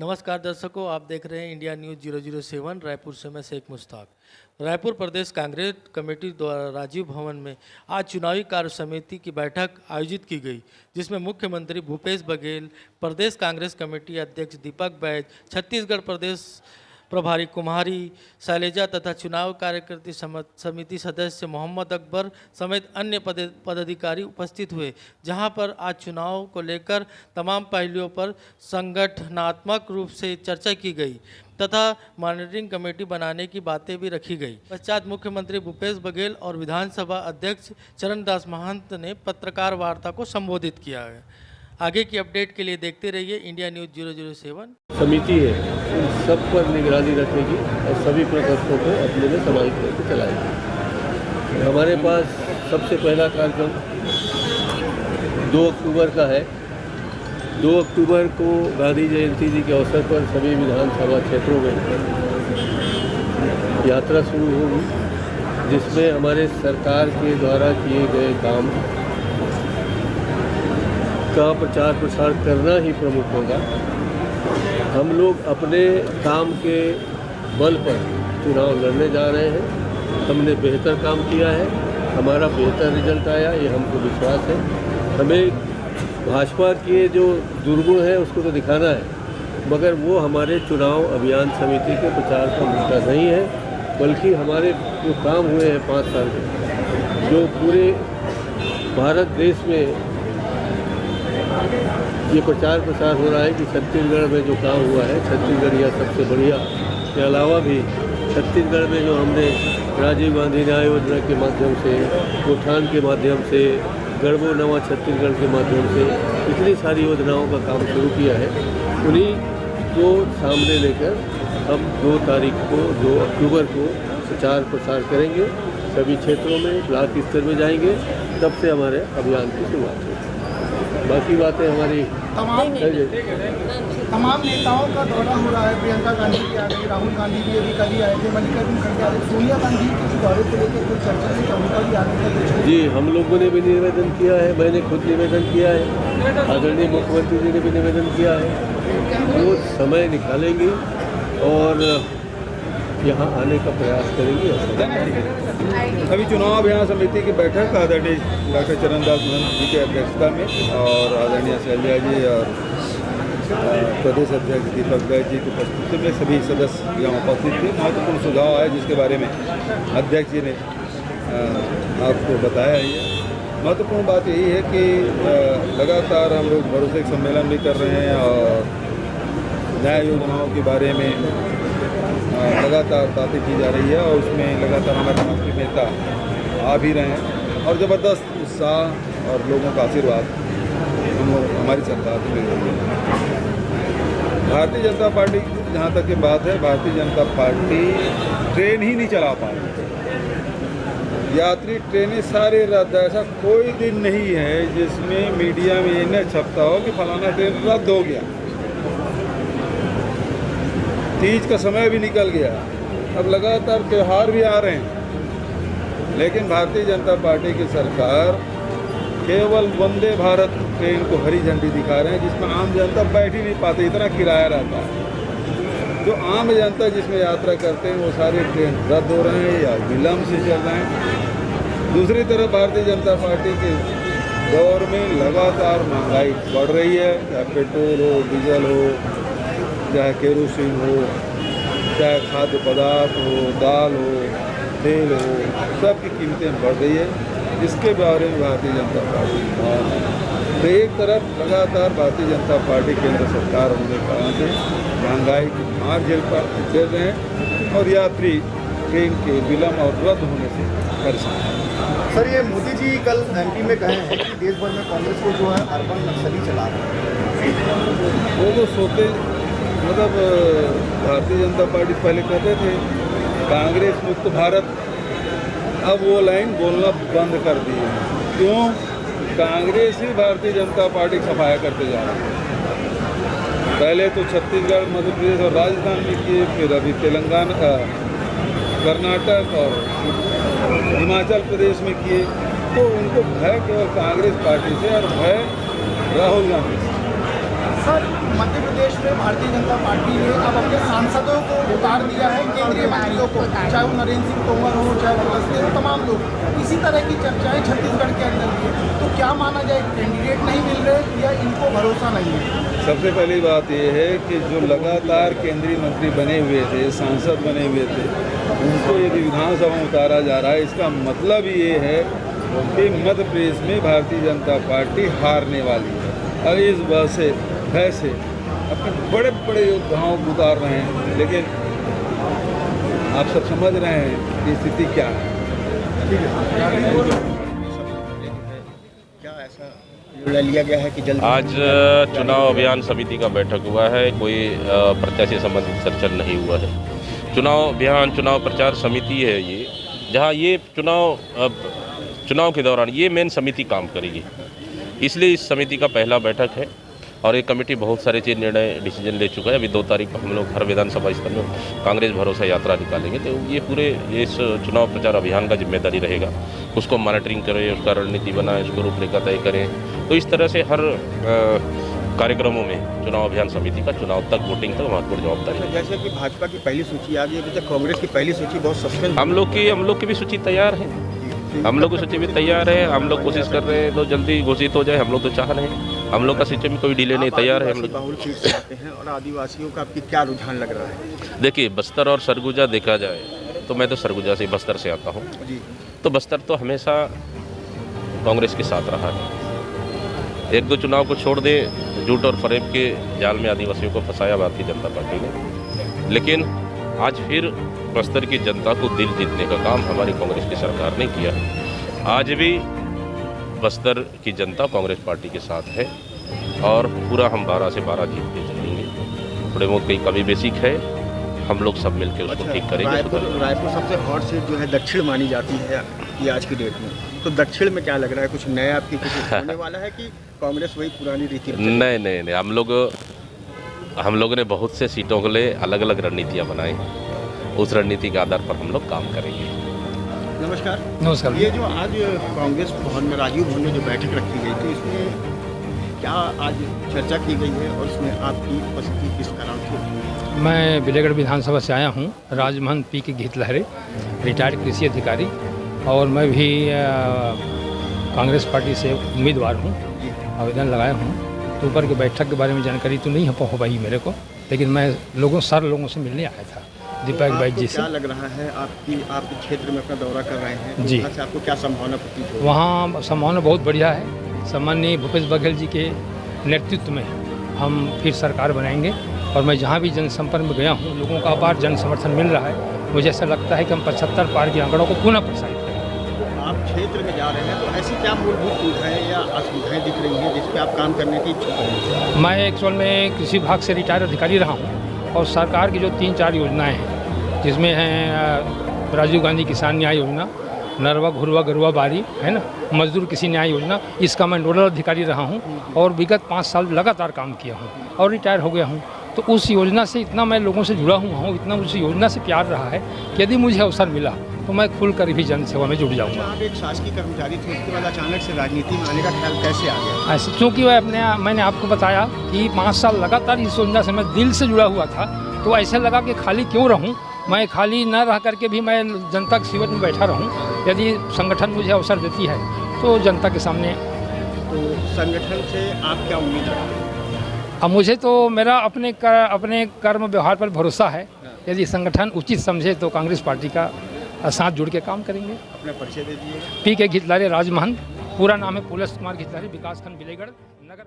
नमस्कार दर्शकों, आप देख रहे हैं इंडिया न्यूज़ 007। रायपुर से मैं शेख मुश्ताक। रायपुर प्रदेश कांग्रेस कमेटी द्वारा राजीव भवन में आज चुनावी कार्य समिति की बैठक आयोजित की गई, जिसमें मुख्यमंत्री भूपेश बघेल, प्रदेश कांग्रेस कमेटी अध्यक्ष दीपक बैज, छत्तीसगढ़ प्रदेश प्रभारी कुमारी शैलजा तथा चुनाव कार्यकृति समिति सदस्य मोहम्मद अकबर समेत अन्य पदाधिकारी उपस्थित हुए, जहां पर आज चुनाव को लेकर तमाम पहलुओं पर संगठनात्मक रूप से चर्चा की गई तथा मॉनिटरिंग कमेटी बनाने की बातें भी रखी गई। पश्चात मुख्यमंत्री भूपेश बघेल और विधानसभा अध्यक्ष चरणदास महंत ने पत्रकार वार्ता को संबोधित किया है। आगे की अपडेट के लिए देखते रहिए इंडिया न्यूज़ 007। समिति है, उन सब पर निगरानी रखेगी और सभी प्रकोष्ठों को अपने में समाहित करके चलाएगी। हमारे पास सबसे पहला कार्यक्रम 2 अक्टूबर का है। 2 अक्टूबर को गांधी जयंती जी के अवसर पर सभी विधानसभा क्षेत्रों में यात्रा शुरू होगी, जिसमें हमारे सरकार के द्वारा किए गए काम का प्रचार प्रसार करना ही प्रमुख होगा। हम लोग अपने काम के बल पर चुनाव लड़ने जा रहे हैं। हमने बेहतर काम किया है, हमारा बेहतर रिजल्ट आया, ये हमको विश्वास है। हमें भाजपा के जो दुर्गुण है उसको तो दिखाना है, मगर वो हमारे चुनाव अभियान समिति के प्रचार का मुद्दा नहीं है, बल्कि हमारे जो काम हुए हैं 5 साल में, जो पूरे भारत देश में ये प्रचार प्रसार हो रहा है कि छत्तीसगढ़ में जो काम हुआ है, छत्तीसगढ़ या सबसे बढ़िया, के अलावा भी छत्तीसगढ़ में जो हमने राजीव गांधी न्याय योजना के माध्यम से, उठान के माध्यम से, गढ़बो नवा छत्तीसगढ़ के माध्यम से इतनी सारी योजनाओं का काम शुरू किया है, उन्हीं को सामने लेकर हम 2 तारीख को 2 अक्टूबर को प्रचार प्रसार करेंगे। सभी क्षेत्रों में ब्लॉक स्तर में जाएंगे, तब से हमारे अभियान की शुरुआत होगी। बाकी बातें हमारी तमाम नेताओं का दौरा हो रहा है। प्रियंका गांधी भी आ गई, राहुल गांधी भी अभी कल ही आए थे, मल्लिकार्जुन खड़गे आ गए, सोनिया गांधी के दौरे को लेकर कुछ चर्चा हुई, उनका भी आगे था। जी, हम लोगों ने भी निवेदन किया है, मैंने खुद निवेदन किया है, आदरणीय मुख्यमंत्री जी ने भी निवेदन किया है। वो समय निकालेंगे और यहाँ आने का प्रयास करेंगे। अभी चुनाव अभियान समिति की बैठक आदरणीय डॉक्टर चरणदास महंत जी की अध्यक्षता में और आदरणीय शैलजा जी और प्रदेश अध्यक्ष दीपक बैज जी की उपस्थिति में सभी सदस्य यहाँ उपस्थित थे। महत्वपूर्ण सुझाव आए जिसके बारे में अध्यक्ष जी ने आपको बताया ही है। महत्वपूर्ण बात यही है कि लगातार हम लोग भरोसे सम्मेलन भी कर रहे हैं और न्याय योजनाओं के बारे में लगातार बातें की जा रही है और उसमें लगातार हमारे राष्ट्रीय नेता आ भी रहे हैं और ज़बरदस्त उत्साह और लोगों का आशीर्वाद हमारी सरकार को मिल रही है। भारतीय जनता पार्टी जहाँ तक की बात है, भारतीय जनता पार्टी ट्रेन ही नहीं चला पा रही। यात्री ट्रेनें सारे रद्द है। ऐसा कोई दिन नहीं है जिसमें मीडिया में ये न छपता हो कि फलाना ट्रेन रद्द हो गया। तीज का समय भी निकल गया, अब लगातार त्यौहार भी आ रहे हैं, लेकिन भारतीय जनता पार्टी की सरकार केवल वंदे भारत ट्रेन को हरी झंडी दिखा रहे हैं, जिसमें आम जनता बैठ ही नहीं पाती, इतना किराया रहता है। जो आम जनता जिसमें यात्रा करते हैं वो सारे ट्रेन रद्द हो रहे हैं या विलम्ब से चल रहे हैं। दूसरी तरफ भारतीय जनता पार्टी के दौर में लगातार महंगाई बढ़ रही है, चाहे पेट्रोल हो, डीजल हो, चाहे केरोसिन हो, चाहे खाद्य पदार्थ हो, दाल हो, तेल हो, सब की कीमतें बढ़ रही है। इसके बारे में भारतीय जनता पार्टी तो एक तरफ लगातार भारतीय जनता पार्टी केंद्र सरकार होने के कारण से महंगाई की मार झेल रहे हैं और यात्री ट्रेन के विलम्ब और रद्द होने से परेशान हैं। सर, ये मोदी जी कल एमपी में कहे हैं कि देश भर में कांग्रेस को जो है अर्बन नक्सली चला रहे हैं। वो तो सोते मतलब भारतीय जनता पार्टी पहले कहते थे कांग्रेस मुक्त भारत, अब वो लाइन बोलना बंद कर दी है। क्यों? कांग्रेस ही भारतीय जनता पार्टी सफाया करते जा रही है। पहले तो छत्तीसगढ़, मध्य प्रदेश और राजस्थान में किए, फिर अभी तेलंगाना, कर्नाटक और हिमाचल प्रदेश में किए। तो उनको भय केवल कांग्रेस पार्टी से और भय राहुल गांधी से। सर, मध्य प्रदेश में भारतीय जनता पार्टी ने अब अपने सांसदों को उतार दिया है, केंद्रीय मंत्रियों को, चाहे वो नरेंद्र सिंह तोमर हो, चाहे वो अवस्थी हो, तमाम लोग। इसी तरह की चर्चाएं छत्तीसगढ़ के अंदर भी है। तो क्या माना जाए, कैंडिडेट नहीं मिल रहे या इनको भरोसा नहीं है? सबसे पहली बात यह है कि जो लगातार केंद्रीय मंत्री बने हुए थे, सांसद बने हुए थे, उनको यदि विधानसभा में उतारा जा रहा है, इसका मतलब ये है कि मध्य प्रदेश में भारतीय जनता पार्टी हारने वाली है। और इस वजह से भय से अपने बड़े बड़े योद्धाओं को उतार रहे हैं, लेकिन आप सब समझ रहे हैं कि स्थिति क्या है। क्या ऐसा निर्णय लिया गया है कि जल्द आज चुनाव अभियान समिति का बैठक हुआ है, कोई प्रत्याशी संबंधित चर्चा नहीं हुआ है। चुनाव अभियान चुनाव प्रचार समिति है ये, जहाँ ये चुनाव के दौरान ये मेन समिति काम करेगी, इसलिए इस समिति का पहला बैठक है। और ये कमेटी बहुत सारे चीज़ निर्णय डिसीजन ले चुका है। अभी 2 तारीख को हम लोग हर विधानसभा स्तर में कांग्रेस भरोसा यात्रा निकालेंगे, तो ये पूरे इस चुनाव प्रचार अभियान का जिम्मेदारी रहेगा। उसको मॉनिटरिंग करें, उसका रणनीति बनाएं, उसको रूपरेखा तय करें। तो इस तरह से हर कार्यक्रमों में चुनाव अभियान समिति का चुनाव तक, वोटिंग तक महत्वपूर्ण जवाबदारी है। जैसे कि भाजपा की पहली सूची आ गई, अभी तक कांग्रेस की पहली सूची बहुत सस्पेंस। हम लोग की भी सूची तैयार है, हम लोग की सूची भी तैयार है। हम लोग कोशिश कर रहे हैं तो जल्दी घोषित हो जाए, हम लोग तो चाह रहे हैं। हम लोग का सूची में कोई डिले नहीं, तैयार है हम लोग। बहुल सीट से आते हैं और आदिवासियों का आपकी क्या रुझान लग रहा है? देखिए, बस्तर और सरगुजा देखा जाए तो मैं तो सरगुजा से, बस्तर से आता हूँ, तो बस्तर तो हमेशा कांग्रेस के साथ रहा है। 1-2 चुनाव को छोड़ दे, झूठ और फरेब के जाल में आदिवासियों को फंसाया भारतीय जनता पार्टी ने। लेकिन आज फिर बस्तर की जनता को दिल जीतने का काम हमारी कांग्रेस की सरकार ने किया है। आज भी बस्तर की जनता कांग्रेस पार्टी के साथ है और पूरा हम 12 से 12 जीत के चलेंगे। थोड़े बहुत कहीं कमी बेसिक है, हम लोग सब मिलकर उसको ठीक करेंगे। रायपुर सबसे हॉट सीट जो है दक्षिण मानी जाती है ये आज की डेट में, तो दक्षिण में क्या लग रहा है, कुछ नया आपकी कुछ होने वाला है कि कांग्रेस वही पुरानी रीति? नहीं, हम लोगों ने बहुत से सीटों के लिए अलग अलग रणनीतियाँ बनाई, उस रणनीति के आधार पर हम लोग काम करेंगे। नमस्कार। ये जो आज कांग्रेस भवन में, राजीव भवन में जो बैठक रखी गई थी, इसमें क्या आज चर्चा की गई है और इसमें आपकी उपस्थिति किस कारण थी? मैं बिलेगढ़ विधानसभा से आया हूँ, राजमहल पी के गीत लहरे, रिटायर्ड कृषि अधिकारी, और मैं भी कांग्रेस पार्टी से उम्मीदवार हूँ, आवेदन लगाया हूँ। तो ऊपर की बैठक के बारे में जानकारी तो नहीं हो पाई मेरे को, लेकिन मैं सारे लोगों से मिलने आया था, दीपक भाई जी से। क्या लग रहा है, आपके क्षेत्र में अपना दौरा कर रहे हैं जी, वहाँ से आपको क्या संभावना प्रतीत हो? वहाँ संभावना बहुत बढ़िया है। सम्माननीय भूपेश बघेल जी के नेतृत्व में हम फिर सरकार बनाएंगे, और मैं जहाँ भी जनसंपर्क में गया हूँ, लोगों का अपार जन समर्थन मिल रहा है। मुझे ऐसा लगता है कि हम 75 पार के आंकड़ों को पुनः प्रसारित करेंगे। आप क्षेत्र में जा रहे हैं, तो ऐसी क्या मूलभूत सुविधाएँ या असुविधाएँ दिख रही हैं जिस पर आप काम करने की इच्छुक हैं? मैं एक्चुअल में कृषि विभाग से रिटायर्ड अधिकारी रहा हूँ, और सरकार की जो 3-4 योजनाएँ हैं, जिसमें हैं राजीव गांधी किसान न्याय योजना, नरवा घुरवा गरुआ बारी है ना, मजदूर कृषि न्याय योजना, इसका मैं नोडल अधिकारी रहा हूँ और विगत 5 साल लगातार काम किया हूँ और रिटायर हो गया हूँ। तो उस योजना से इतना मैं लोगों से जुड़ा हुआ हूँ, इतना उस योजना से प्यार रहा है कि यदि मुझे अवसर मिला तो मैं खुल कर भी जन सेवा में जुड़ जाऊँगा। आप एक शासकीय कर्मचारी थे, उसके बाद अचानक से राजनीति में आने का ख्याल कैसे आ गया? ऐसे क्योंकि मैंने आपको बताया कि 5 साल लगातार इस योजना से मैं दिल से जुड़ा हुआ था, तो ऐसे लगा कि खाली क्यों रहूं, मैं खाली न रह करके भी मैं जनता के शिविर में बैठा रहूं। यदि संगठन मुझे अवसर देती है तो जनता के सामने। तो संगठन से आप क्या उम्मीद रखते हैं? अब मुझे तो मेरा अपने कर्म व्यवहार पर भरोसा है। यदि संगठन उचित समझे तो कांग्रेस पार्टी का साथ जुड़ के काम करेंगे। अपना परिचय दे दीजिए। पी के गीतलारे राजमहल, पूरा नाम है पुलस कुमार गीतलारे, विकासखंड बिलेगढ़, नगर